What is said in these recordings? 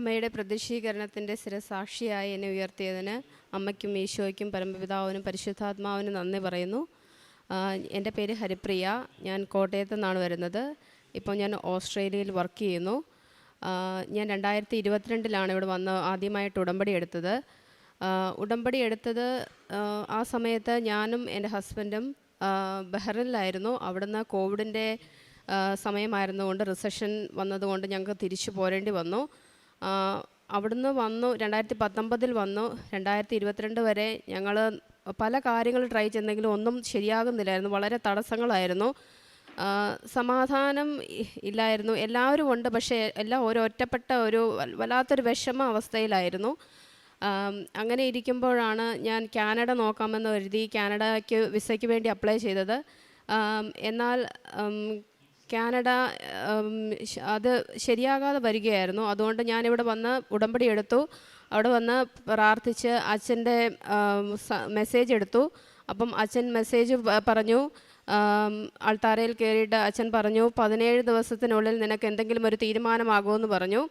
അമ്മയുടെ പ്രത്യക്ഷീകരണത്തിൻ്റെ സ്ഥിരസാക്ഷിയായി എന്നെ ഉയർത്തിയതിന് അമ്മയ്ക്കും ഈശോയ്ക്കും പരമപിതാവിനും പരിശുദ്ധാത്മാവിനും നന്ദി പറയുന്നു. എൻ്റെ പേര് ഹരിപ്രിയ. ഞാൻ കോട്ടയത്തു നിന്നാണ് വരുന്നത്. ഇപ്പോൾ ഞാൻ ഓസ്ട്രേലിയയിൽ വർക്ക് ചെയ്യുന്നു. ഞാൻ 2022 ഇവിടെ വന്ന് ആദ്യമായിട്ട് ഉടമ്പടി എടുത്തത്. ആ സമയത്ത് ഞാനും എൻ്റെ ഹസ്ബൻഡും ബഹ്റിനിലായിരുന്നു. അവിടുന്ന് കോവിഡിൻ്റെ സമയമായിരുന്നുകൊണ്ട് റിസഷൻ വന്നതുകൊണ്ട് ഞങ്ങൾക്ക് തിരിച്ചു പോരേണ്ടി വന്നു. അവിടുന്ന് വന്നു 2019 വന്നു. 2022 വരെ ഞങ്ങൾ പല കാര്യങ്ങൾ ട്രൈ ചെയ്തെങ്കിലും ഒന്നും ശരിയാകുന്നില്ലായിരുന്നു. വളരെ തടസ്സങ്ങളായിരുന്നു. സമാധാനം ഇല്ലായിരുന്നു. എല്ലാവരും ഉണ്ട്, പക്ഷേ എല്ലാം ഒറ്റപ്പെട്ട വല്ലാത്തൊരു വിഷമ അവസ്ഥയിലായിരുന്നു. അങ്ങനെ ഇരിക്കുമ്പോഴാണ് ഞാൻ കാനഡ നോക്കാമെന്ന് കരുതി കാനഡയ്ക്ക് വിസയ്ക്ക് വേണ്ടി അപ്ലൈ ചെയ്തത്. എന്നാൽ കാനഡ അത് ശരിയാകാതെ വരികയായിരുന്നു. അതുകൊണ്ട് ഞാനിവിടെ വന്ന് ഉടമ്പടി എടുത്തു. അവിടെ വന്ന് പ്രാർത്ഥിച്ച് അച്ഛൻ്റെ മെസ്സേജ് എടുത്തു. അപ്പം അച്ഛൻ മെസ്സേജ് പറഞ്ഞു, ആൾത്താരയിൽ കയറിയിട്ട് അച്ഛൻ പറഞ്ഞു 17 ദിവസത്തിനുള്ളിൽ നിനക്ക് എന്തെങ്കിലും ഒരു തീരുമാനമാകുമെന്ന് പറഞ്ഞു.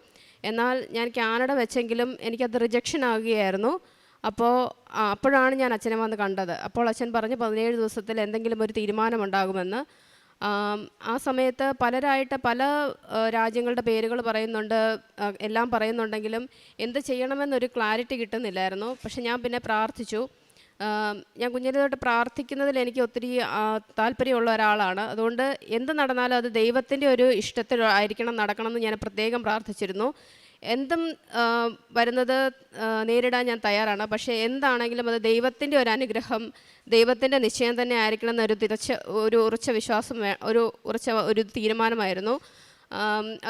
എന്നാൽ ഞാൻ കാനഡ വെച്ചെങ്കിലും എനിക്കത് റിജക്ഷൻ ആകുകയായിരുന്നു. അപ്പോഴാണ് ഞാൻ അച്ഛനെ വന്ന് കണ്ടത്. അപ്പോൾ അച്ഛൻ പറഞ്ഞു 17 ദിവസത്തിൽ എന്തെങ്കിലും ഒരു തീരുമാനമുണ്ടാകുമെന്ന്. ആ സമയത്ത് പലരായിട്ട് പല രാജ്യങ്ങളുടെ പേരുകൾ പറയുന്നുണ്ട്, എല്ലാം പറയുന്നുണ്ടെങ്കിലും എന്ത് ചെയ്യണമെന്നൊരു ക്ലാരിറ്റി കിട്ടുന്നില്ലായിരുന്നു. പക്ഷെ ഞാൻ പിന്നെ പ്രാർത്ഥിച്ചു. ഞാൻ കുഞ്ഞിലെ തൊട്ട് പ്രാർത്ഥിക്കുന്നതിൽ എനിക്ക് ഒത്തിരി താല്പര്യമുള്ള ഒരാളാണ്. അതുകൊണ്ട് എന്ത് നടന്നാലും അത് ദൈവത്തിൻ്റെ ഒരു ഇഷ്ടത്തിൽ ആയിരിക്കണം നടക്കണമെന്ന് ഞാൻ പ്രത്യേകം പ്രാർത്ഥിച്ചിരുന്നു. എന്തും വരുന്നത് നേരിടാൻ ഞാൻ തയ്യാറാണ്. പക്ഷേ എന്താണെങ്കിലും അത് ദൈവത്തിൻ്റെ ഒരു അനുഗ്രഹം, ദൈവത്തിൻ്റെ നിശ്ചയം തന്നെ ആയിരിക്കണം എന്നൊരു ഉറച്ച വിശ്വാസം, ഒരു തീരുമാനമായിരുന്നു.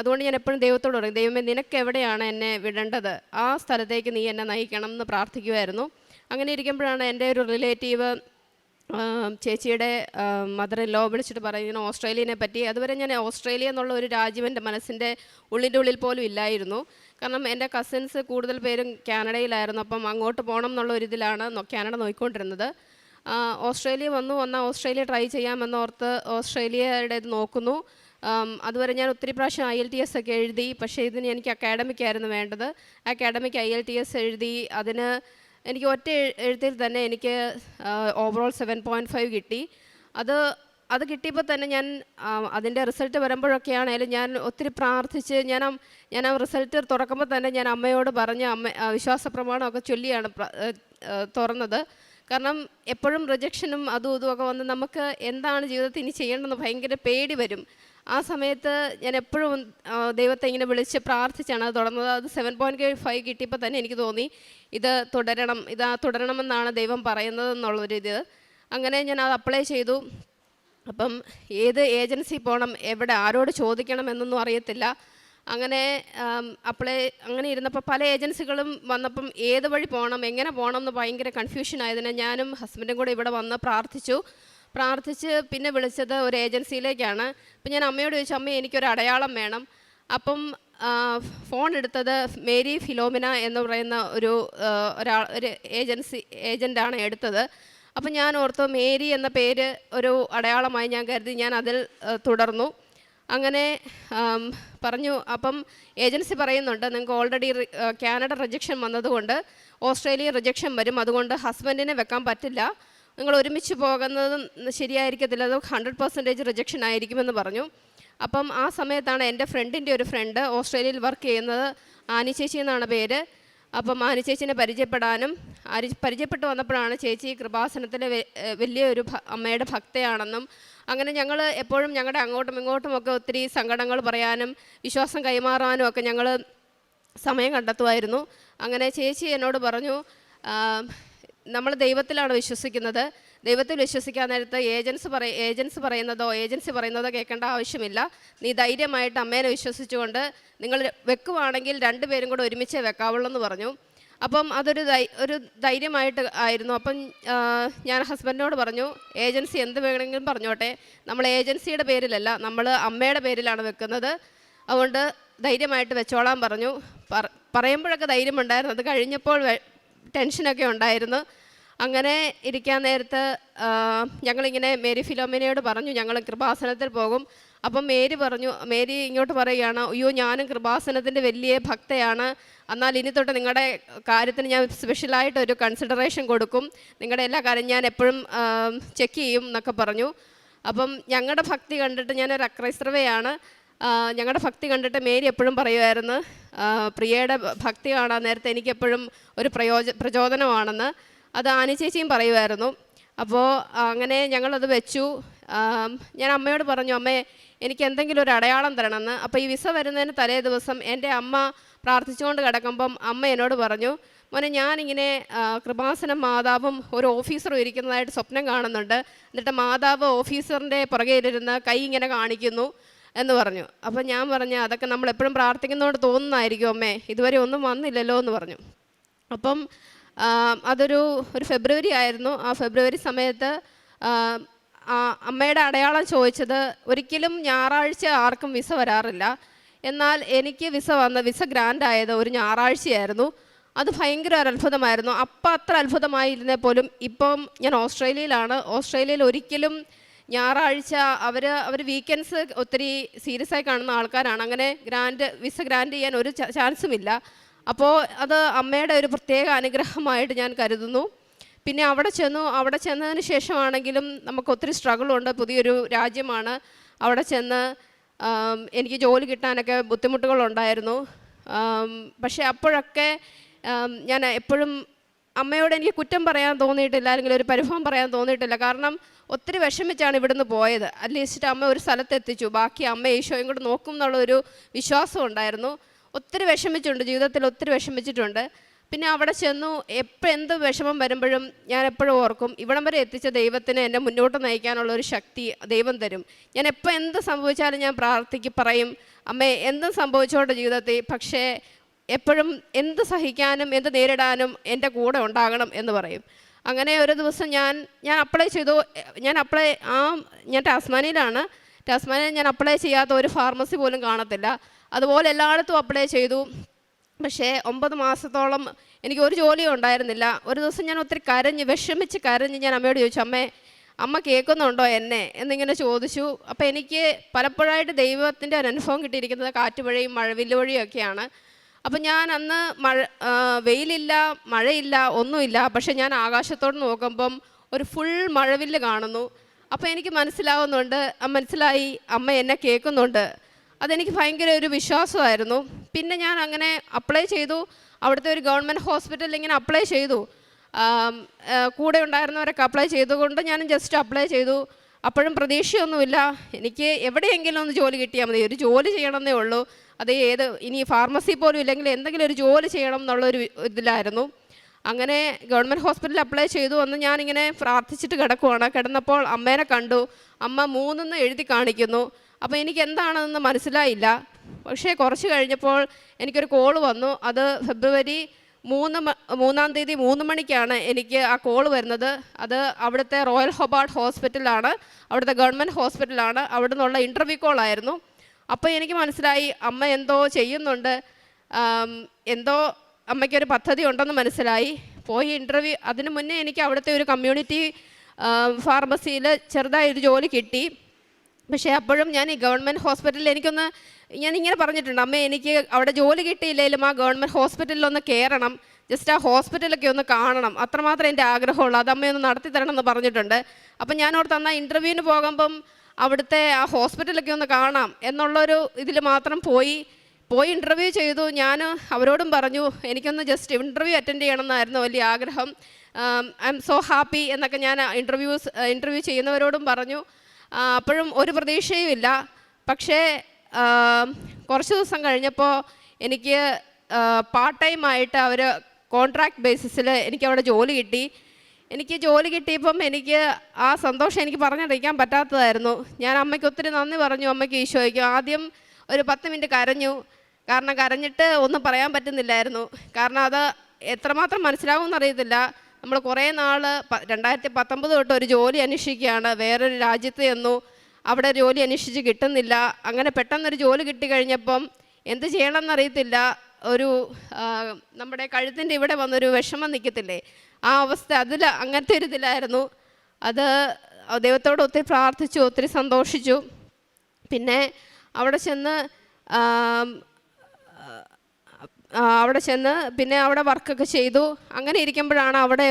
അതുകൊണ്ട് ഞാൻ എപ്പോഴും ദൈവത്തോട് പറയും, ദൈവമേ നിനക്ക് എവിടെയാണ് എന്നെ വിടേണ്ടത്, ആ സ്ഥലത്തേക്ക് നീ എന്നെ നയിക്കണം എന്ന് പ്രാർത്ഥിക്കുമായിരുന്നു. അങ്ങനെ ഇരിക്കുമ്പോഴാണ് എൻ്റെ ഒരു റിലേറ്റീവ് ചേച്ചിയുടെ മദർ ഇൻ ലോ വിളിച്ചിട്ട് പറയുന്നു ഓസ്ട്രേലിയനെ പറ്റി. അതുവരെ ഞാൻ ഓസ്ട്രേലിയ എന്നുള്ള ഒരു രാജ്യം എൻ്റെ മനസ്സിൻ്റെ ഉള്ളിൽ പോലും ഇല്ലായിരുന്നു. കാരണം എൻ്റെ കസിൻസ് കൂടുതൽ പേരും കാനഡയിലായിരുന്നു. അപ്പം അങ്ങോട്ട് പോകണം എന്നുള്ള ഒരിതിലാണ് കാനഡ നോക്കിക്കൊണ്ടിരുന്നത്. ഓസ്ട്രേലിയ വന്നാൽ ഓസ്ട്രേലിയ ട്രൈ ചെയ്യാമെന്നോർത്ത് ഓസ്ട്രേലിയയുടെ ഇത് നോക്കുന്നു. അതുവരെ ഞാൻ ഒത്തിരി പ്രാവശ്യം IELTS ഒക്കെ എഴുതി. പക്ഷേ ഇതിന് എനിക്ക് അക്കാഡമിക്കായിരുന്നു വേണ്ടത്. അക്കാഡമിക് IELTS എഴുതി. അതിന് എനിക്ക് ഒറ്റ എഴുത്തിൽ തന്നെ എനിക്ക് ഓവറോൾ 7.5 കിട്ടി. അത് കിട്ടിയപ്പോൾ തന്നെ ഞാൻ അതിൻ്റെ റിസൾട്ട് വരുമ്പോഴൊക്കെയാണേലും ഞാൻ ഒത്തിരി പ്രാർത്ഥിച്ച് ഞാൻ ആ റിസൾട്ട് തുറക്കുമ്പോൾ തന്നെ ഞാൻ അമ്മയോട് പറഞ്ഞ് വിശ്വാസ പ്രമാണമൊക്കെ ചൊല്ലിയാണ് തുറന്നത്. കാരണം എപ്പോഴും റിജക്ഷനും ഇതുമൊക്കെ വന്ന് നമുക്ക് എന്താണ് ജീവിതത്തിൽ ഇനി ചെയ്യേണ്ടതെന്ന് ഭയങ്കര പേടി വരും. ആ സമയത്ത് ഞാൻ എപ്പോഴും ദൈവത്തെ ഇങ്ങനെ വിളിച്ച് പ്രാർത്ഥിച്ചാണ് അത് തുടർന്നത്. അത് 7.5 കിട്ടിയപ്പോൾ തന്നെ എനിക്ക് തോന്നി ഇത് തുടരണമെന്നാണ് ദൈവം പറയുന്നതെന്നുള്ളൊരിത്. അങ്ങനെ ഞാൻ അത് അപ്ലൈ ചെയ്തു. അപ്പം ഏത് ഏജൻസി പോകണം, ആരോട് ചോദിക്കണം എന്നൊന്നും അറിയത്തില്ല. അങ്ങനെ അങ്ങനെ ഇരുന്നപ്പോൾ പല ഏജൻസികളും വന്നപ്പം ഏത് വഴി പോകണം, എങ്ങനെ പോകണം എന്ന് ഭയങ്കര കൺഫ്യൂഷൻ ആയതിന് ഞാനും ഹസ്ബൻഡും കൂടെ ഇവിടെ വന്ന് പ്രാർത്ഥിച്ച് പിന്നെ വിളിച്ചത് ഒരു ഏജൻസിയിലേക്കാണ്. അപ്പം ഞാൻ അമ്മയോട് ചോദിച്ചു, അമ്മ എനിക്കൊരു അടയാളം വേണം. അപ്പം ഫോൺ എടുത്തത് മേരി ഫിലോമിന എന്ന് പറയുന്ന ഒരു ഏജൻ്റാണ് എടുത്തത്. അപ്പം ഞാൻ ഓർത്തു മേരി എന്ന പേര് ഒരു അടയാളമായി ഞാൻ കരുതി. ഞാൻ അതിൽ തുടർന്നു. അങ്ങനെ പറഞ്ഞു. അപ്പം ഏജൻസി പറയുന്നുണ്ട് നിങ്ങൾക്ക് ഓൾറെഡി കാനഡ റിജക്ഷൻ വന്നതുകൊണ്ട് ഓസ്ട്രേലിയ റിജക്ഷൻ വരും, അതുകൊണ്ട് ഹസ്ബൻഡിനെ വെക്കാൻ പറ്റില്ല, നിങ്ങൾ ഒരുമിച്ച് പോകുന്നത് ശരിയായിരിക്കത്തില്ല, അത് 100% റിജക്ഷൻ ആയിരിക്കുമെന്ന് പറഞ്ഞു. അപ്പം ആ സമയത്താണ് എൻ്റെ ഫ്രണ്ടിൻ്റെ ഒരു ഫ്രണ്ട് ഓസ്ട്രേലിയയിൽ വർക്ക് ചെയ്യുന്നത്, ആനി ചേച്ചി എന്നാണ് പേര്. അപ്പം ആനി ചേച്ചീനെ പരിചയപ്പെട്ട് വന്നപ്പോഴാണ് ചേച്ചി കൃപാസനത്തിലെ വലിയൊരു അമ്മയുടെ ഭക്തയാണെന്നും അങ്ങനെ ഞങ്ങൾ എപ്പോഴും ഞങ്ങളുടെ അങ്ങോട്ടും ഇങ്ങോട്ടുമൊക്കെ ഒത്തിരി സങ്കടങ്ങൾ പറയാനും വിശ്വാസം കൈമാറാനും ഒക്കെ ഞങ്ങൾ സമയം കണ്ടെത്തുമായിരുന്നു. അങ്ങനെ ചേച്ചി എന്നോട് പറഞ്ഞു, നമ്മൾ ദൈവത്തിലാണ് വിശ്വസിക്കുന്നത്, ദൈവത്തിൽ വിശ്വസിക്കാൻ നേരത്ത് ഏജൻസി പറയുന്നതോ കേൾക്കേണ്ട ആവശ്യമില്ല, നീ ധൈര്യമായിട്ട് അമ്മേനെ വിശ്വസിച്ചുകൊണ്ട് നിങ്ങൾ വെക്കുവാണെങ്കിൽ 2 പേരും കൂടെ ഒരുമിച്ചേ വെക്കാവുള്ളൂ എന്ന് പറഞ്ഞു. അപ്പം അതൊരു ധൈര്യമായിട്ട് ആയിരുന്നു. അപ്പം ഞാൻ ഹസ്ബൻഡിനോട് പറഞ്ഞു, ഏജൻസി എന്ത് വേണമെങ്കിലും പറഞ്ഞോട്ടെ, നമ്മൾ ഏജൻസിയുടെ പേരിലല്ല, നമ്മൾ അമ്മയുടെ പേരിലാണ് വെക്കുന്നത്, അതുകൊണ്ട് ധൈര്യമായിട്ട് വെച്ചോളാൻ പറഞ്ഞു. പറയുമ്പോഴൊക്കെ ധൈര്യമുണ്ടായിരുന്നു, അത് കഴിഞ്ഞപ്പോൾ ടെൻഷനൊക്കെ ഉണ്ടായിരുന്നു. അങ്ങനെ ഇരിക്കാൻ നേരത്ത് ഞങ്ങളിങ്ങനെ മേരി ഫിലോമിനയോട് പറഞ്ഞു ഞങ്ങൾ കൃപാസനത്തിൽ പോകും. അപ്പം മേരി ഇങ്ങോട്ട് പറയുകയാണ്, അയ്യോ ഞാനും കൃപാസനത്തിൻ്റെ വലിയ ഭക്തയാണ്, എന്നാൽ ഇനി തൊട്ട് നിങ്ങളുടെ കാര്യത്തിന് ഞാൻ സ്പെഷ്യലായിട്ടൊരു കൺസിഡറേഷൻ കൊടുക്കും, നിങ്ങളുടെ എല്ലാ കാര്യം ഞാൻ എപ്പോഴും ചെക്ക് ചെയ്യും എന്നൊക്കെ പറഞ്ഞു. അപ്പം ഞങ്ങളുടെ ഭക്തി കണ്ടിട്ട്, ഞാനൊരു അക്രൈസ്തവയാണ്, ഞങ്ങളുടെ ഭക്തി കണ്ടിട്ട് മേരി എപ്പോഴും പറയുമായിരുന്നു, പ്രിയയുടെ ഭക്തി കാണാൻ നേരത്തെ എനിക്കെപ്പോഴും ഒരു പ്രചോദനമാണെന്ന്. അത് ആനി ചേച്ചിയും പറയുമായിരുന്നു. അപ്പോൾ അങ്ങനെ ഞങ്ങളത് വെച്ചു. ഞാൻ അമ്മയോട് പറഞ്ഞു, അമ്മേ എനിക്ക് എന്തെങ്കിലും ഒരു അടയാളം തരണമെന്ന്. അപ്പോൾ ഈ വിസ വരുന്നതിന് തലേ ദിവസം എൻ്റെ അമ്മ പ്രാർത്ഥിച്ചുകൊണ്ട് കിടക്കുമ്പം അമ്മ എന്നോട് പറഞ്ഞു, മോനെ ഞാനിങ്ങനെ കൃപാസനം മാതാവും ഒരു ഓഫീസറും ഇരിക്കുന്നതായിട്ട് സ്വപ്നം കാണുന്നുണ്ട്, എന്നിട്ട് മാതാവ് ഓഫീസറിൻ്റെ പുറകെയിരുന്ന് കൈ ഇങ്ങനെ കാണിക്കുന്നു എന്ന് പറഞ്ഞു. അപ്പം ഞാൻ പറഞ്ഞു, അതൊക്കെ നമ്മൾ എപ്പോഴും പ്രാർത്ഥിക്കുന്നതുകൊണ്ട് തോന്നുന്നതായിരിക്കും അമ്മേ, ഇതുവരെ ഒന്നും വന്നില്ലല്ലോ എന്ന് പറഞ്ഞു. അപ്പം അതൊരു ഫെബ്രുവരി ആയിരുന്നു. ആ ഫെബ്രുവരി സമയത്ത് അമ്മയുടെ അടയാളം ചോദിച്ചത്, ഒരിക്കലും ഞായറാഴ്ച ആർക്കും വിസ വരാറില്ല, എന്നാൽ എനിക്ക് വിസ ഗ്രാൻഡ് ആയത് ഒരു ഞായറാഴ്ചയായിരുന്നു. അത് ഭയങ്കര ഒരു അത്ഭുതമായിരുന്നു. അപ്പം അത്ര അത്ഭുതമായിരുന്നേ പോലും ഇപ്പം ഞാൻ ഓസ്ട്രേലിയയിലാണ്. ഓസ്ട്രേലിയയിൽ ഒരിക്കലും ഞായറാഴ്ച അവർ വീക്കെൻഡ്സ് ഒത്തിരി സീരിയസ് ആയി കാണുന്ന ആൾക്കാരാണ്. അങ്ങനെ വിസ ഗ്രാൻഡ് ചെയ്യാൻ ഒരു ചാൻസുമില്ല. അപ്പോൾ അത് അമ്മയുടെ ഒരു പ്രത്യേക അനുഗ്രഹമായിട്ട് ഞാൻ കരുതുന്നു. പിന്നെ അവിടെ ചെന്നതിന് ശേഷമാണെങ്കിലും നമുക്ക് ഒത്തിരി സ്ട്രഗിളുണ്ട്. പുതിയൊരു രാജ്യമാണ്. അവിടെ ചെന്ന് എനിക്ക് ജോലി കിട്ടാനൊക്കെ ബുദ്ധിമുട്ടുകളുണ്ടായിരുന്നു. പക്ഷേ അപ്പോഴൊക്കെ ഞാൻ എപ്പോഴും അമ്മയോട് എനിക്ക് കുറ്റം പറയാൻ തോന്നിയിട്ടില്ല, അല്ലെങ്കിൽ ഒരു പരിഭവം പറയാൻ തോന്നിയിട്ടില്ല. കാരണം ഒത്തിരി വിഷമിച്ചാണ് ഇവിടുന്ന് പോയത്. അറ്റ്ലീസ്റ്റ് അമ്മ ഒരു സ്ഥലത്തെത്തിച്ചു, ബാക്കി അമ്മ ഈശോയും കൂടെ നോക്കും എന്നുള്ളൊരു വിശ്വാസം ഉണ്ടായിരുന്നു. ഒത്തിരി വിഷമിച്ചിട്ടുണ്ട്, ജീവിതത്തിൽ ഒത്തിരി വിഷമിച്ചിട്ടുണ്ട്. പിന്നെ അവിടെ ചെന്നു എന്ത് വിഷമം വരുമ്പോഴും ഞാൻ എപ്പോഴും ഓർക്കും, ഇവിടം വരെ എത്തിച്ച ദൈവത്തിന് എന്നെ മുന്നോട്ട് നയിക്കാനുള്ളൊരു ശക്തി ദൈവം തരും. ഞാൻ എപ്പോൾ എന്ത് സംഭവിച്ചാലും ഞാൻ പറയും, അമ്മേ എന്തും സംഭവിച്ചോട്ടെ ജീവിതത്തിൽ, പക്ഷേ എപ്പോഴും എന്ത് സഹിക്കാനും എന്ത് നേരിടാനും എൻ്റെ കൂടെ ഉണ്ടാകണം എന്ന് പറയും. അങ്ങനെ ഒരു ദിവസം ഞാൻ അപ്ലൈ ചെയ്തു. ഞാൻ ടാസ്മാനിയയിലാണ്. ടാസ്മാനിയയിൽ ഞാൻ അപ്ലൈ ചെയ്യാത്ത ഒരു ഫാർമസി പോലും കാണത്തില്ല. അതുപോലെ എല്ലായിടത്തും അപ്ലൈ ചെയ്തു. പക്ഷേ 9 മാസത്തോളം എനിക്ക് ഒരു ജോലിയും ഉണ്ടായിരുന്നില്ല. ഒരു ദിവസം ഞാൻ ഒത്തിരി വിഷമിച്ച് കരഞ്ഞ് ഞാൻ അമ്മയോട് ചോദിച്ചു, അമ്മ കേൾക്കുന്നുണ്ടോ എന്നെ എന്നിങ്ങനെ ചോദിച്ചു. അപ്പോൾ എനിക്ക് പലപ്പോഴായിട്ട് ദൈവത്തിൻ്റെ ഒരു അനുഭവം കിട്ടിയിരിക്കുന്നത് കാറ്റുമഴയും മഴവില്ലുവഴിയും ഒക്കെയാണ്. അപ്പം ഞാൻ അന്ന് വെയിലില്ല, മഴയില്ല, ഒന്നുമില്ല. പക്ഷെ ഞാൻ ആകാശത്തോട് നോക്കുമ്പം ഒരു ഫുൾ മഴവില്ല് കാണുന്നു. അപ്പോൾ എനിക്ക് മനസ്സിലായി അമ്മ എന്നെ കേൾക്കുന്നുണ്ട്. അതെനിക്ക് ഭയങ്കര ഒരു വിശ്വാസമായിരുന്നു. പിന്നെ ഞാൻ അങ്ങനെ അപ്ലൈ ചെയ്തു. അവിടുത്തെ ഒരു ഗവൺമെൻറ് ഹോസ്പിറ്റലിൽ ഇങ്ങനെ അപ്ലൈ ചെയ്തു. കൂടെ ഉണ്ടായിരുന്നവരൊക്കെ അപ്ലൈ ചെയ്തുകൊണ്ട് ഞാനും ജസ്റ്റ് അപ്ലൈ ചെയ്തു. അപ്പോഴും പ്രതീക്ഷയൊന്നുമില്ല. എനിക്ക് എവിടെയെങ്കിലും ഒന്ന് ജോലി കിട്ടിയാൽ മതി, ഒരു ജോലി ചെയ്യണമെന്നേ ഉള്ളൂ. അത് ഇനി ഫാർമസി പോലും ഇല്ലെങ്കിൽ എന്തെങ്കിലും ഒരു ജോലി ചെയ്യണം എന്നുള്ളൊരു ഇതിലായിരുന്നു. അങ്ങനെ ഗവൺമെൻറ് ഹോസ്പിറ്റലിൽ അപ്ലൈ ചെയ്തു. അന്ന് ഞാനിങ്ങനെ പ്രാർത്ഥിച്ചിട്ട് കിടന്നപ്പോൾ അമ്മേനെ കണ്ടു. അമ്മ 3 എഴുതി കാണിക്കുന്നു. അപ്പോൾ എനിക്ക് എന്താണെന്ന് മനസ്സിലായില്ല. പക്ഷേ കുറച്ച് കഴിഞ്ഞപ്പോൾ എനിക്കൊരു കോള് വന്നു. അത് ഫെബ്രുവരി 3-ാം തീയതി 3 മണിക്കാണ് എനിക്ക് ആ കോള് വരുന്നത്. അത് അവിടുത്തെ റോയൽ ഹൊബാർട്ട് ഹോസ്പിറ്റലാണ്, അവിടുത്തെ ഗവൺമെൻറ് ഹോസ്പിറ്റലാണ്. അവിടെ നിന്നുള്ള ഇൻ്റർവ്യൂ കോളായിരുന്നു. അപ്പോൾ എനിക്ക് മനസ്സിലായി അമ്മ എന്തോ ചെയ്യുന്നുണ്ട്, എന്തോ അമ്മയ്ക്കൊരു പദ്ധതി ഉണ്ടെന്ന് മനസ്സിലായി. പോയി ഇൻ്റർവ്യൂ, അതിന് മുന്നേ എനിക്ക് അവിടുത്തെ ഒരു കമ്മ്യൂണിറ്റി ഫാർമസിയിൽ ചെറുതായൊരു ജോലി കിട്ടി. പക്ഷേ അപ്പോഴും ഞാൻ ഈ ഗവൺമെൻറ് ഹോസ്പിറ്റലിൽ ഞാനിങ്ങനെ പറഞ്ഞിട്ടുണ്ട്, അമ്മേ എനിക്ക് അവിടെ ജോലി കിട്ടിയില്ലെങ്കിലും ആ ഗവൺമെൻറ് ഹോസ്പിറ്റലിലൊന്ന് കയറണം, ജസ്റ്റ് ആ ഹോസ്പിറ്റലൊക്കെ ഒന്ന് കാണണം, അത്രമാത്രം എൻ്റെ ആഗ്രഹമുള്ളൂ, അത് അമ്മയൊന്ന് നടത്തി തരണം എന്ന് പറഞ്ഞിട്ടുണ്ട്. അപ്പം ഞാനോർത്ത് എന്നാൽ ഇൻ്റർവ്യൂവിന് പോകുമ്പം അവിടുത്തെ ആ ഹോസ്പിറ്റലൊക്കെ ഒന്ന് കാണാം എന്നുള്ളൊരു ഇതിൽ മാത്രം പോയി ഇൻ്റർവ്യൂ ചെയ്തു. ഞാൻ അവരോടും പറഞ്ഞു എനിക്കൊന്ന് ജസ്റ്റ് ഇൻ്റർവ്യൂ അറ്റൻഡ് ചെയ്യണമെന്നായിരുന്നു വലിയ ആഗ്രഹം. ഐ എം സോ ഹാപ്പി എന്നൊക്കെ ഞാൻ ഇൻ്റർവ്യൂ ചെയ്യുന്നവരോടും പറഞ്ഞു. അപ്പോഴും ഒരു പ്രതീക്ഷയും ഇല്ല. പക്ഷേ കുറച്ച് ദിവസം കഴിഞ്ഞപ്പോൾ എനിക്ക് പാർട്ട് ടൈമായിട്ട് അവർ കോൺട്രാക്ട് ബേസിസിൽ എനിക്കവിടെ ജോലി കിട്ടി. എനിക്ക് ജോലി കിട്ടിയപ്പം എനിക്ക് ആ സന്തോഷം എനിക്ക് പറഞ്ഞറിയിക്കാൻ പറ്റാത്തതായിരുന്നു. ഞാൻ അമ്മയ്ക്ക് ഒത്തിരി നന്ദി പറഞ്ഞു, അമ്മയ്ക്ക് ഈശോയ്ക്കും. ആദ്യം ഒരു 10 മിനിറ്റ് കരഞ്ഞു. കാരണം കരഞ്ഞിട്ട് ഒന്നും പറയാൻ പറ്റുന്നില്ലായിരുന്നു. കാരണം അത് എത്രമാത്രം മനസ്സിലാവുമെന്നറിയത്തില്ല. നമ്മൾ കുറേ നാൾ 2019 തൊട്ട് ഒരു ജോലി അന്വേഷിക്കുകയാണ്, വേറൊരു രാജ്യത്ത് ചെന്നു, അവിടെ ജോലി അന്വേഷിച്ച് കിട്ടുന്നില്ല. അങ്ങനെ പെട്ടെന്നൊരു ജോലി കിട്ടിക്കഴിഞ്ഞപ്പം എന്ത് ചെയ്യണമെന്നറിയത്തില്ല. ഒരു നമ്മുടെ കഴുത്തിൻ്റെ ഇവിടെ വന്നൊരു വിഷമം നിൽക്കത്തില്ലേ, ആ അവസ്ഥ അങ്ങനത്തെ ഒരു ഇതിലായിരുന്നു. അത് ദൈവത്തോട് ഒത്തിരി പ്രാർത്ഥിച്ചു, ഒത്തിരി സന്തോഷിച്ചു. പിന്നെ അവിടെ ചെന്ന് പിന്നെ അവിടെ വർക്കൊക്കെ ചെയ്തു. അങ്ങനെ ഇരിക്കുമ്പോഴാണ് അവിടെ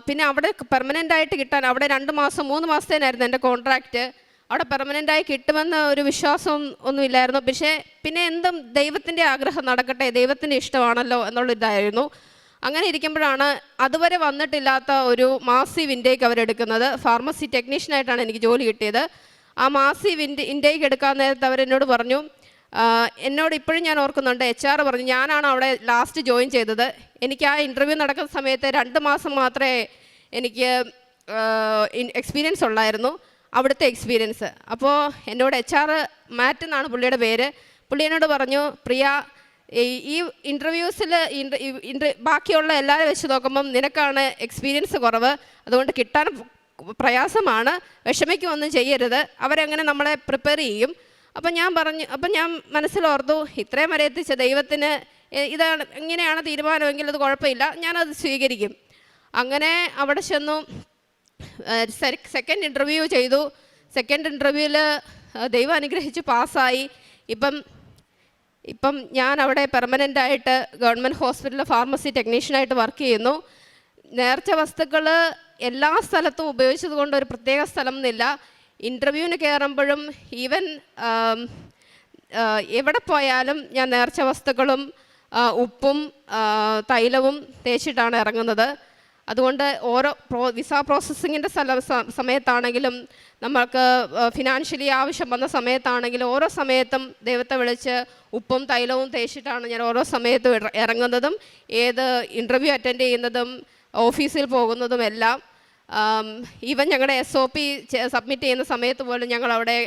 പിന്നെ അവിടെ പെർമനൻ്റായിട്ട് കിട്ടാൻ, അവിടെ 2 മാസം 3 മാസത്തേനായിരുന്നു എൻ്റെ കോൺട്രാക്റ്റ്. അവിടെ പെർമനൻ്റായി കിട്ടുമെന്ന ഒരു വിശ്വാസം ഒന്നുമില്ലായിരുന്നു. പക്ഷേ പിന്നെ എന്തും ദൈവത്തിൻ്റെ ആഗ്രഹം നടക്കട്ടെ, ദൈവത്തിൻ്റെ ഇഷ്ടമാണല്ലോ എന്നുള്ളൊരിതായിരുന്നു. അങ്ങനെ ഇരിക്കുമ്പോഴാണ് അതുവരെ വന്നിട്ടില്ലാത്ത ഒരു മാസീവ് ഇൻടേക്ക് അവരെടുക്കുന്നത്. ഫാർമസി ടെക്നീഷ്യനായിട്ടാണ് എനിക്ക് ജോലി കിട്ടിയത്. ആ മാസീവ് ഇൻടേക്ക് എടുക്കാൻ നേരത്ത് അവരെന്നോട് പറഞ്ഞു, എന്നോട് ഇപ്പോഴും ഞാൻ ഓർക്കുന്നുണ്ട്, HR പറഞ്ഞു, ഞാനാണ് അവിടെ ലാസ്റ്റ് ജോയിൻ ചെയ്തത്. എനിക്ക് ആ ഇൻ്റർവ്യൂ നടക്കുന്ന സമയത്ത് 2 മാസം മാത്രമേ എനിക്ക് എക്സ്പീരിയൻസ് ഉള്ളായിരുന്നു, അവിടുത്തെ എക്സ്പീരിയൻസ്. അപ്പോൾ എന്നോട് HR മാറ്റ് എന്നാണ് പുള്ളിയുടെ പേര്. പുള്ളി എന്നോട് പറഞ്ഞു, പ്രിയ, ഈ ഇൻ്റർവ്യൂസിൽ ബാക്കിയുള്ള എല്ലാവരും വെച്ച് നോക്കുമ്പം നിനക്കാണ് എക്സ്പീരിയൻസ് കുറവ്, അതുകൊണ്ട് കിട്ടാൻ പ്രയാസമാണ്, വിഷമിക്കൊന്നും ചെയ്യരുത്, അവരങ്ങനെ നമ്മളെ പ്രിപ്പയർ ചെയ്യും. അപ്പം ഞാൻ മനസ്സിലോർത്തു, ഇത്രയും വരെ എത്തിച്ച ദൈവത്തിന് ഇതാണ് ഇങ്ങനെയാണ് തീരുമാനമെങ്കിൽ അത് കുഴപ്പമില്ല, ഞാനത് സ്വീകരിക്കും. അങ്ങനെ അവിടെ ചെന്നു, സെക്കൻഡ് ഇൻ്റർവ്യൂ ചെയ്തു. സെക്കൻഡ് ഇൻ്റർവ്യൂവിൽ ദൈവം അനുഗ്രഹിച്ച് പാസ്സായി. ഇപ്പം ഞാൻ അവിടെ പെർമനൻ്റായിട്ട് ഗവൺമെൻറ് ഹോസ്പിറ്റലിൽ ഫാർമസി ടെക്നീഷ്യനായിട്ട് വർക്ക് ചെയ്യുന്നു. നേർച്ച വസ്തുക്കൾ എല്ലാ സ്ഥലത്തും ഉപയോഗിച്ചത് കൊണ്ട് ഒരു പ്രത്യേക സ്ഥലം എന്നില്ല. ഇൻ്റർവ്യൂവിന് കയറുമ്പോഴും ഈവൻ എവിടെ പോയാലും ഞാൻ നേർച്ച വസ്തുക്കളും ഉപ്പും തൈലവും തേച്ചിട്ടാണ് ഇറങ്ങുന്നത്. അതുകൊണ്ട് ഓരോ വിസ പ്രോസസ്സിങ്ങിൻ്റെ സമയത്താണെങ്കിലും നമ്മൾക്ക് ഫിനാൻഷ്യലി ആവശ്യം വന്ന സമയത്താണെങ്കിലും ഓരോ സമയത്തും ദൈവത്തെ വിളിച്ച് ഉപ്പും തൈലവും തേച്ചിട്ടാണ് ഞാൻ ഓരോ സമയത്തും ഇറങ്ങുന്നതും ഏത് ഇൻ്റർവ്യൂ അറ്റൻഡ് ചെയ്യുന്നതും ഓഫീസിൽ പോകുന്നതും എല്ലാം. ഈവൻ ഞങ്ങളുടെ SOP സബ്മിറ്റ് ചെയ്യുന്ന സമയത്ത് പോലും ഞങ്ങളവിടെ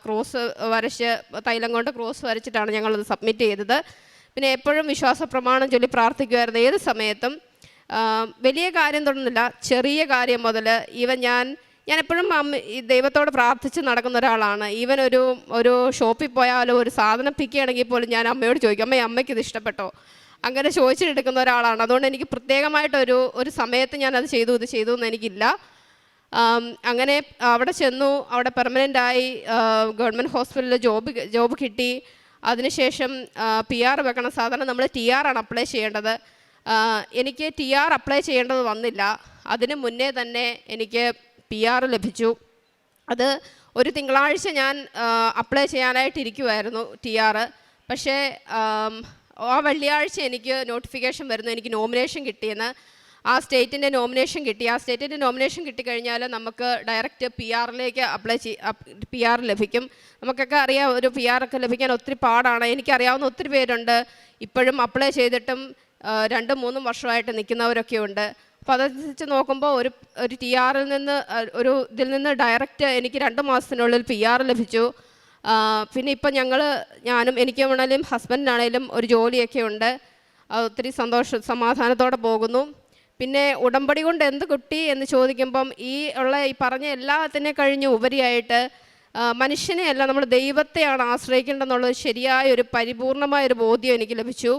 ക്രോസ് വരച്ച് തൈലം കൊണ്ട് ക്രോസ് വരച്ചിട്ടാണ് ഞങ്ങളത് സബ്മിറ്റ് ചെയ്തത്. പിന്നെ എപ്പോഴും വിശ്വാസ പ്രമാണം ചൊല്ലി പ്രാർത്ഥിക്കുമായിരുന്നു ഏത് സമയത്തും. വലിയ കാര്യം തൊടുന്നില്ല, ചെറിയ കാര്യം മുതൽ ഈവൻ ഞാൻ എപ്പോഴും ദൈവത്തോട് പ്രാർത്ഥിച്ച് നടക്കുന്ന ഒരാളാണ്. ഈവൻ ഒരു ഷോപ്പിൽ പോയാലോ ഒരു സാധനം പിക്ക് ചെയ്യണമെങ്കിൽ പോലും ഞാൻ അമ്മയോട് ചോദിക്കും, അമ്മയ്ക്ക് ഇത് ഇഷ്ടപ്പെട്ടോ, അങ്ങനെ ചോദിച്ചെടുക്കുന്ന ഒരാളാണ്. അതുകൊണ്ട് എനിക്ക് പ്രത്യേകമായിട്ട് ഒരു സമയത്ത് ഞാനത് ഇത് ചെയ്തു എന്ന് എനിക്കില്ല. അങ്ങനെ അവിടെ ചെന്നു, അവിടെ പെർമനൻ്റായി ഗവൺമെൻറ് ഹോസ്പിറ്റലിൽ ജോബ് കിട്ടി. അതിനുശേഷം PR വെക്കണം. സാധാരണ നമ്മൾ TR ആണ് അപ്ലൈ ചെയ്യേണ്ടത്. എനിക്ക് TR അപ്ലൈ ചെയ്യേണ്ടത് വന്നില്ല. അതിന് മുന്നേ തന്നെ എനിക്ക് PR ലഭിച്ചു. അത് ഒരു തിങ്കളാഴ്ച ഞാൻ അപ്ലൈ ചെയ്യാനായിട്ടിരിക്കുമായിരുന്നു TR. പക്ഷേ ആ വെള്ളിയാഴ്ച എനിക്ക് നോട്ടിഫിക്കേഷൻ വരുന്നു, എനിക്ക് നോമിനേഷൻ കിട്ടിയെന്ന്. ആ സ്റ്റേറ്റിൻ്റെ നോമിനേഷൻ കിട്ടി. ആ സ്റ്റേറ്റിൻ്റെ നോമിനേഷൻ കിട്ടിക്കഴിഞ്ഞാൽ നമുക്ക് ഡയറക്റ്റ് PR-ലേക്ക് PR ലഭിക്കും. നമുക്കൊക്കെ അറിയാം, ഒരു PR ഒക്കെ ലഭിക്കാൻ ഒത്തിരി പാടാണ്. എനിക്കറിയാവുന്ന ഒത്തിരി പേരുണ്ട് ഇപ്പോഴും അപ്ലൈ ചെയ്തിട്ടും 2-3 വർഷമായിട്ട് നിൽക്കുന്നവരൊക്കെ ഉണ്ട്. അപ്പോൾ അതനുസരിച്ച് നോക്കുമ്പോൾ ഒരു TR-ൽ നിന്ന് ഇതിൽ നിന്ന് ഡയറക്റ്റ് എനിക്ക് 2 മാസത്തിനുള്ളിൽ PR ലഭിച്ചു. പിന്നെ ഇപ്പം ഞാനും എനിക്കാണെങ്കിലും ഹസ്ബൻഡിനാണേലും ഒരു ജോലിയൊക്കെ ഉണ്ട്. ഒത്തിരി സമാധാനത്തോടെ പോകുന്നു. പിന്നെ ഉടമ്പടി കൊണ്ട് എന്ത് കിട്ടി എന്ന് ചോദിക്കുമ്പം ഈ പറഞ്ഞ എല്ലാത്തിനെ കഴിഞ്ഞ് ഉപരിയായിട്ട് മനുഷ്യനെയല്ല, നമ്മൾ ദൈവത്തെയാണ് ആശ്രയിക്കേണ്ടതെന്നുള്ളത് ശരിയായൊരു പരിപൂർണമായൊരു ബോധ്യം എനിക്ക് ലഭിച്ചു.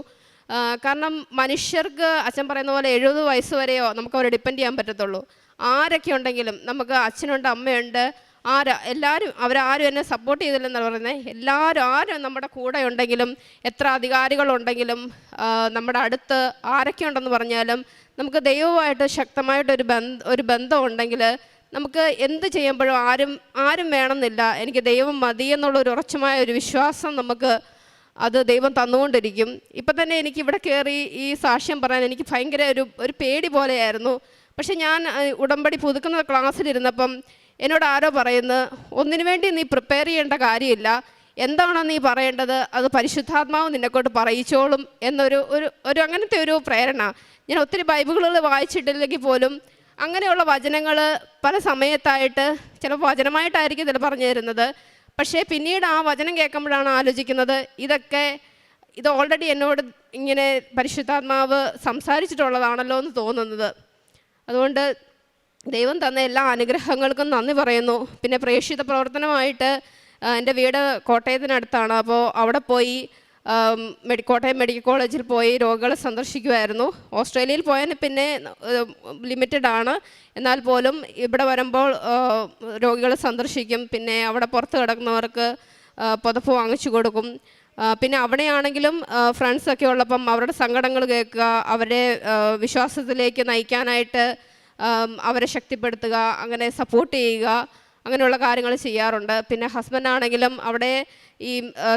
കാരണം മനുഷ്യർക്ക് അച്ഛൻ പറയുന്ന പോലെ 70 വയസ്സ് വരെയോ നമുക്ക് അവരെ ഡിപ്പെൻഡ് ചെയ്യാൻ പറ്റത്തുള്ളൂ. ആരൊക്കെ ഉണ്ടെങ്കിലും, നമുക്ക് അച്ഛനുണ്ട്, അമ്മയുണ്ട്, എല്ലാവരും അവരാരും എന്നെ സപ്പോർട്ട് ചെയ്തില്ലെന്നാണ് പറയുന്നത്. ആരും നമ്മുടെ കൂടെ ഉണ്ടെങ്കിലും, എത്ര അധികാരികളുണ്ടെങ്കിലും, നമ്മുടെ അടുത്ത് ആരൊക്കെ ഉണ്ടെന്ന് പറഞ്ഞാലും നമുക്ക് ദൈവമായിട്ട് ശക്തമായിട്ടൊരു ബന്ധം ഉണ്ടെങ്കിൽ നമുക്ക് എന്ത് ചെയ്യുമ്പോഴും ആരും വേണമെന്നില്ല, എനിക്ക് ദൈവം മതി എന്നുള്ളൊരു ഉറച്ചമായ ഒരു വിശ്വാസം നമുക്ക് അത് ദൈവം തന്നുകൊണ്ടിരിക്കും. ഇപ്പം തന്നെ എനിക്ക് ഇവിടെ കയറി ഈ സാക്ഷ്യം പറയാൻ എനിക്ക് ഭയങ്കര ഒരു പേടി പോലെയായിരുന്നു. പക്ഷെ ഞാൻ ഉടമ്പടി പുതുക്കുന്ന ക്ലാസ്സിലിരുന്നപ്പം എന്നോട് ആരോ പറയുന്നത്, ഒന്നിനു വേണ്ടി നീ പ്രിപ്പയർ ചെയ്യേണ്ട കാര്യമില്ല, എന്താണോ നീ പറയേണ്ടത് അത് പരിശുദ്ധാത്മാവ് നിന്നെക്കൊണ്ട് പറയിച്ചോളും എന്നൊരു അങ്ങനത്തെ ഒരു പ്രേരണ. ഞാൻ ഒത്തിരി ബൈബിളുകൾ വായിച്ചിട്ടില്ലെങ്കിൽ പോലും അങ്ങനെയുള്ള വചനങ്ങൾ പല സമയത്തായിട്ട് ചിലപ്പോൾ വചനമായിട്ടായിരിക്കും ഇതിൽ പറഞ്ഞു തരുന്നത്. പക്ഷേ പിന്നീട് ആ വചനം കേൾക്കുമ്പോഴാണ് ആലോചിക്കുന്നത്, ഇത് ഓൾറെഡി എന്നോട് ഇങ്ങനെ പരിശുദ്ധാത്മാവ് സംസാരിച്ചിട്ടുള്ളതാണല്ലോ എന്ന് തോന്നുന്നത്. അതുകൊണ്ട് ദൈവം തന്ന എല്ലാ അനുഗ്രഹങ്ങൾക്കും നന്ദി പറയുന്നു. പിന്നെ പ്രേക്ഷിത പ്രവർത്തനമായിട്ട് എൻ്റെ വീട് കോട്ടയത്തിനടുത്താണ്. അപ്പോൾ അവിടെ പോയി കോട്ടയം മെഡിക്കൽ കോളേജിൽ പോയി രോഗികളെ സന്ദർശിക്കുമായിരുന്നു. ഓസ്ട്രേലിയയിൽ പോയതിന് പിന്നെ ലിമിറ്റഡ് ആണ്, എന്നാൽ പോലും ഇവിടെ വരുമ്പോൾ രോഗികളെ സന്ദർശിക്കും. പിന്നെ അവിടെ പുറത്ത് കിടക്കുന്നവർക്ക് പുതപ്പ് വാങ്ങിച്ചു കൊടുക്കും. പിന്നെ അവിടെയാണെങ്കിലും ഫ്രണ്ട്സൊക്കെ ഉള്ളപ്പം അവരുടെ സങ്കടങ്ങൾ കേൾക്കുക, അവരെ വിശ്വാസത്തിലേക്ക് നയിക്കാനായിട്ട് അവരെ ശക്തിപ്പെടുത്തുക, അങ്ങനെ സപ്പോർട്ട് ചെയ്യുക, അങ്ങനെയുള്ള കാര്യങ്ങൾ ചെയ്യാറുണ്ട്. പിന്നെ ഹസ്ബൻഡാണെങ്കിലും അവിടെ ഈ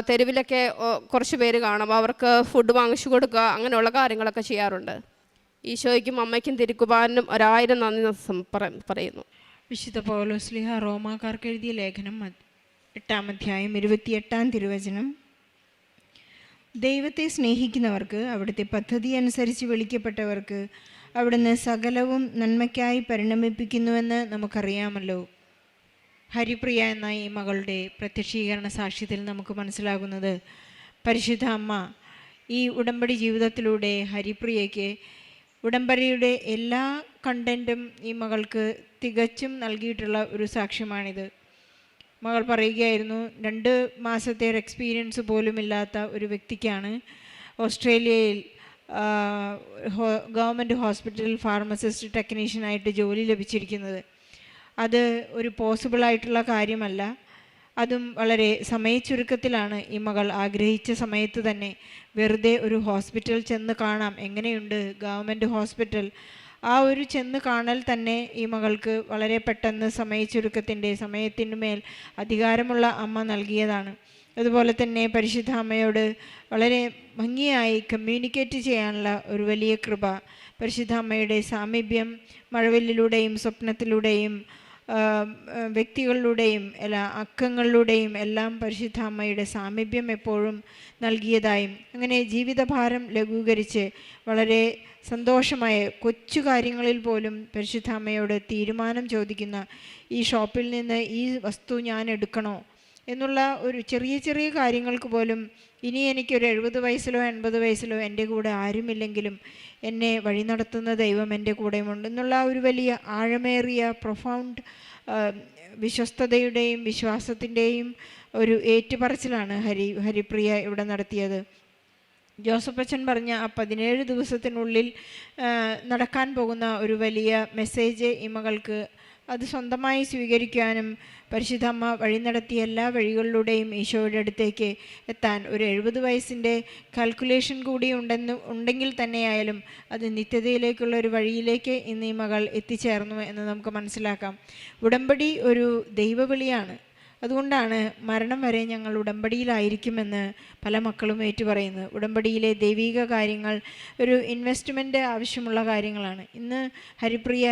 തെരുവിലൊക്കെ കുറച്ച് പേര് കാണും, അവർക്ക് ഫുഡ് വാങ്ങിച്ചു കൊടുക്കുക, അങ്ങനെയുള്ള കാര്യങ്ങളൊക്കെ ചെയ്യാറുണ്ട്. ഈശോയ്ക്കും അമ്മയ്ക്കും തിരുക്കുർബാനും 1000 നന്ദി പറയുന്നു. വിശുദ്ധ പൗലോസ്ലീഹ റോമാക്കാർക്ക് എഴുതിയ ലേഖനം 8-ാം അധ്യായം 28-ാം തിരുവചനം. ദൈവത്തെ സ്നേഹിക്കുന്നവർക്ക്, അവിടുത്തെ പദ്ധതി അനുസരിച്ച് വിളിക്കപ്പെട്ടവർക്ക് അവിടുന്ന് സകലവും നന്മയ്ക്കായി പരിണമിപ്പിക്കുന്നുവെന്ന് നമുക്കറിയാമല്ലോ. ഹരിപ്രിയ എന്ന ഈ മകളുടെ പ്രത്യക്ഷീകരണ സാക്ഷ്യത്തിൽ നമുക്ക് മനസ്സിലാകുന്നത്, പരിശുദ്ധ അമ്മ ഈ ഉടമ്പടി ജീവിതത്തിലൂടെ ഹരിപ്രിയയ്ക്ക് ഉടമ്പടിയുടെ എല്ലാ കണ്ടൻറ്റും ഈ മകൾക്ക് തികച്ചും നൽകിയിട്ടുള്ള ഒരു സാക്ഷ്യമാണിത്. മകൾ പറയുകയായിരുന്നു, 2 മാസത്തെ ഒരു എക്സ്പീരിയൻസ് പോലും ഇല്ലാത്ത ഒരു വ്യക്തിക്കാണ് ഓസ്ട്രേലിയയിൽ ഗവൺമെൻറ് ഹോസ്പിറ്റലിൽ ഫാർമസിസ്റ്റ് ടെക്നീഷ്യനായിട്ട് ജോലി ലഭിച്ചിരിക്കുന്നത്. അത് ഒരു പോസിബിളായിട്ടുള്ള കാര്യമല്ല. അതും വളരെ സമയച്ചുരുക്കത്തിലാണ് ഈ മകൾ ആഗ്രഹിച്ച സമയത്ത് തന്നെ വെറുതെ ഒരു ഹോസ്പിറ്റൽ ചെന്ന് കാണാം, എങ്ങനെയുണ്ട് ഗവൺമെൻറ് ഹോസ്പിറ്റൽ, ആ ഒരു ചെന്ന് കാണൽ തന്നെ ഈ മകൾക്ക് വളരെ പെട്ടെന്ന് സമയത്തിൻ്റെ മേൽ അധികാരമുള്ള അമ്മ നൽകിയതാണ്. അതുപോലെ തന്നെ പരിശുദ്ധ അമ്മയോട് വളരെ ഭംഗിയായി കമ്മ്യൂണിക്കേറ്റ് ചെയ്യാനുള്ള ഒരു വലിയ കൃപ, പരിശുദ്ധ അമ്മയുടെ സാമീപ്യം മഴവില്ലിലൂടെയും സ്വപ്നത്തിലൂടെയും വ്യക്തികളിലൂടെയും അക്കങ്ങളിലൂടെയും എല്ലാം പരിശുദ്ധ അമ്മയുടെ സാമീപ്യം എപ്പോഴും നൽകിയതായും, അങ്ങനെ ജീവിതഭാരം ലഘൂകരിച്ച് വളരെ സന്തോഷമായ കൊച്ചു കാര്യങ്ങളിൽ പോലും പരിശുദ്ധ അമ്മയോട് തീരുമാനം ചോദിക്കുന്ന, ഈ ഷോപ്പിൽ നിന്ന് ഈ വസ്തു ഞാൻ എടുക്കണോ എന്നുള്ള ഒരു ചെറിയ കാര്യങ്ങൾക്ക് പോലും, ഇനി എനിക്കൊരു 70 വയസ്സിലോ 80 വയസ്സിലോ എൻ്റെ കൂടെ ആരുമില്ലെങ്കിലും എന്നെ വഴി നടത്തുന്ന ദൈവം എൻ്റെ കൂടെയുണ്ട് എന്നുള്ള ഒരു വലിയ ആഴമേറിയ പ്രൊഫൗണ്ട് വിശ്വസ്തതയുടെയും വിശ്വാസത്തിൻ്റെയും ഒരു ഏറ്റുപറച്ചിലാണ് ഹരിപ്രിയ ഇവിടെ നടത്തിയത്. ജോസഫ് അച്ഛൻ പറഞ്ഞ ആ 17 ദിവസത്തിനുള്ളിൽ നടക്കാൻ പോകുന്ന ഒരു വലിയ മെസ്സേജ് ഈ മകൾക്ക് അത് സ്വന്തമായി സ്വീകരിക്കാനും പരിശുദ്ധ അമ്മ വഴി നടത്തിയ എല്ലാ വഴികളിലൂടെയും ഈശോയുടെ അടുത്തേക്ക് എത്താൻ ഒരു 70 വയസ്സിൻ്റെ കാൽക്കുലേഷൻ കൂടി ഉണ്ടെങ്കിൽ തന്നെയായാലും അത് നിത്യതയിലേക്കുള്ള ഒരു വഴിയിലേക്ക് ഇന്ന് ഈ മകൾ എത്തിച്ചേർന്നു എന്ന് നമുക്ക് മനസ്സിലാക്കാം. ഉടമ്പടി ഒരു ദൈവവിളിയാണ്. അതുകൊണ്ടാണ് മരണം വരെ ഞങ്ങൾ ഉടമ്പടിയിലായിരിക്കുമെന്ന് പല മക്കളും ഏറ്റുപറയുന്നത്. ഉടമ്പടിയിലെ ദൈവിക കാര്യങ്ങൾ ഒരു ഇൻവെസ്റ്റ്മെൻറ്റ് ആവശ്യമുള്ള കാര്യങ്ങളാണ്. ഇന്ന് ഹരിപ്രിയ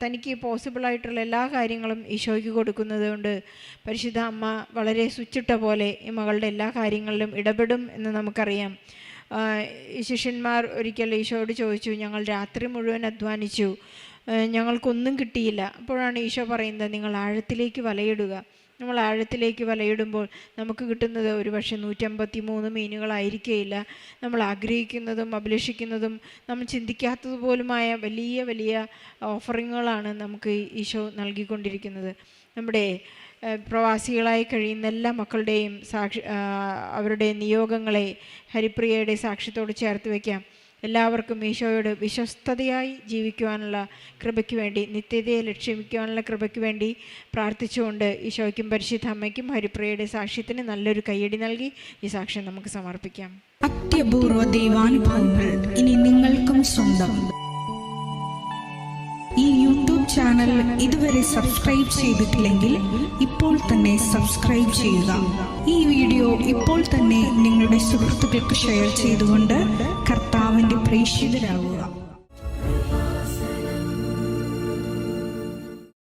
തനിക്ക് പോസിബിളായിട്ടുള്ള എല്ലാ കാര്യങ്ങളും ഈശോയ്ക്ക് കൊടുക്കുന്നത് കൊണ്ട് പരിശുദ്ധ അമ്മ വളരെ സ്വിച്ചിട്ട പോലെ ഈ മകളുടെ എല്ലാ കാര്യങ്ങളിലും ഇടപെടും എന്ന് നമുക്കറിയാം. ശിഷ്യന്മാർ ഒരിക്കൽ ഈശോയോട് ചോദിച്ചു, ഞങ്ങൾ രാത്രി മുഴുവൻ അധ്വാനിച്ചു, ഞങ്ങൾക്കൊന്നും കിട്ടിയില്ല. അപ്പോഴാണ് ഈശോ പറയുന്നത്, നിങ്ങൾ ആഴത്തിലേക്ക് വലയിടുക. നമ്മൾ ആഴത്തിലേക്ക് വലയിടുമ്പോൾ നമുക്ക് കിട്ടുന്നത് ഒരുപക്ഷെ 153 മീനുകളായിരിക്കുകയില്ല. നമ്മൾ ആഗ്രഹിക്കുന്നതും അഭിലഷിക്കുന്നതും നമ്മൾ ചിന്തിക്കാത്തതുപോലുമായ വലിയ ഓഫറിങ്ങുകളാണ് നമുക്ക് ഈശോ നൽകിക്കൊണ്ടിരിക്കുന്നത്. നമ്മുടെ പ്രവാസികളായി കഴിയുന്ന എല്ലാ മക്കളുടെയും അവരുടെ നിയോഗങ്ങളെ ഹരിപ്രിയയുടെ സാക്ഷ്യത്തോട് ചേർത്ത് വയ്ക്കാം. എല്ലാവർക്കും ഈശോയോട് വിശ്വസ്തതയായി ജീവിക്കുവാനുള്ള കൃപയ്ക്ക് വേണ്ടി, നിത്യതയെ ലക്ഷ്യമിക്കുവാനുള്ള കൃപയ്ക്ക് വേണ്ടി പ്രാർത്ഥിച്ചുകൊണ്ട് ഈശോയ്ക്കും പരിശുദ്ധ അമ്മയ്ക്കും ഹരിപ്രിയയുടെ സാക്ഷ്യത്തിന് നല്ലൊരു കയ്യടി നൽകി ഈ സാക്ഷ്യം നമുക്ക് സമർപ്പിക്കാം. അത്യപൂർവ ദൈവാനുഭവങ്ങൾ ഇനി നിങ്ങൾക്കും സ്വന്തം. ഈ യൂട്യൂബ് ചാനൽ ഇതുവരെ സബ്സ്ക്രൈബ് ചെയ്തിട്ടില്ലെങ്കിൽ ഇപ്പോൾ തന്നെ സബ്സ്ക്രൈബ് ചെയ്യുക. ഈ വീഡിയോ ഇപ്പോൾ തന്നെ നിങ്ങളുടെ സുഹൃത്തുക്കൾക്ക് ഷെയർ ചെയ്തുകൊണ്ട് കർത്താവിൻ്റെ പ്രേക്ഷിതരാകുക.